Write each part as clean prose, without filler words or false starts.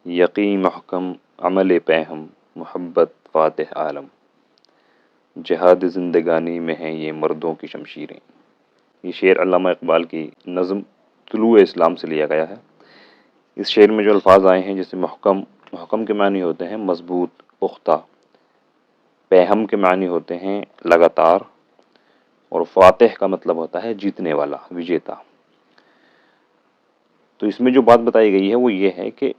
یقین محکم عمل پہ ہم محبت فاتح عالم، جہاد زندگانی میں ہیں یہ مردوں کی شمشیریں۔ یہ شعر علامہ اقبال کی نظم طلوع اسلام سے لیا گیا ہے۔ اس شعر میں جو الفاظ آئے ہیں جیسے محکم کے معنی ہوتے ہیں مضبوط، پختہ، پیہم کے معنی ہوتے ہیں لگاتار، اور فاتح کا مطلب ہوتا ہے جیتنے والا، وجیتا۔ تو اس میں جو بات بتائی گئی ہے وہ یہ ہے کہ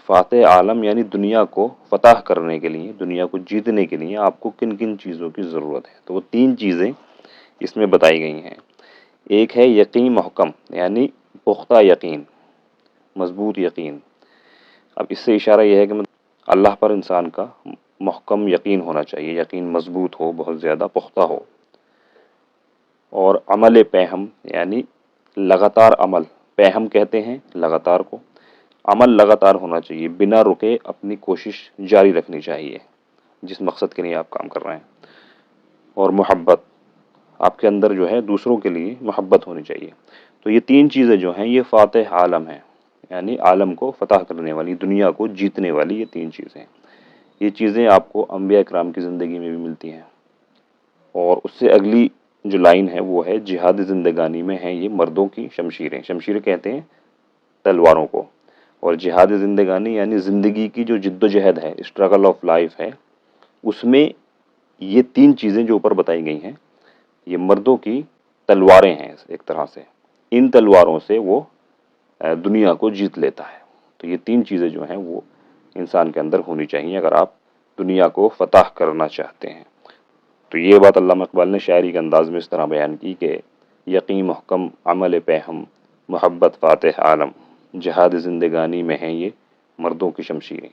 فاتح عالم یعنی دنیا کو فتح کرنے کے لیے، دنیا کو جیتنے کے لیے آپ کو کن کن چیزوں کی ضرورت ہے۔ تو وہ 3 چیزیں اس میں بتائی گئی ہیں۔ ایک ہے یقین محکم یعنی پختہ یقین، مضبوط یقین۔ اب اس سے اشارہ یہ ہے کہ اللہ پر انسان کا محکم یقین ہونا چاہیے، یقین مضبوط ہو، بہت زیادہ پختہ ہو۔ اور عمل پیہم یعنی لگاتار عمل، پیہم کہتے ہیں لگاتار کو، عمل لگاتار ہونا چاہیے، بنا رکے اپنی کوشش جاری رکھنی چاہیے جس مقصد کے لیے آپ کام کر رہے ہیں۔ اور محبت، آپ کے اندر جو ہے دوسروں کے لیے محبت ہونی چاہیے۔ تو یہ 3 چیزیں جو ہیں یہ فاتح عالم ہیں، یعنی عالم کو فتح کرنے والی، دنیا کو جیتنے والی یہ 3 چیزیں۔ یہ چیزیں آپ کو انبیاء کرام کی زندگی میں بھی ملتی ہیں۔ اور اس سے اگلی جو لائن ہے وہ ہے جہاد زندگانی میں ہیں یہ مردوں کی شمشیریں۔ شمشیر کہتے ہیں تلواروں کو، اور جہاد زندگانی یعنی زندگی کی جو جد و جہد ہے، اسٹرگل آف لائف ہے، اس میں یہ 3 چیزیں جو اوپر بتائی گئی ہیں یہ مردوں کی تلواریں ہیں ایک طرح سے۔ ان تلواروں سے وہ دنیا کو جیت لیتا ہے۔ تو یہ 3 چیزیں جو ہیں وہ انسان کے اندر ہونی چاہیے اگر آپ دنیا کو فتح کرنا چاہتے ہیں۔ تو یہ بات علامہ اقبال نے شاعری کے انداز میں اس طرح بیان کی کہ یقین محکم عمل پیہم محبت فاتح عالم، جہاد زندگانی میں ہیں یہ مردوں کی شمشیریں۔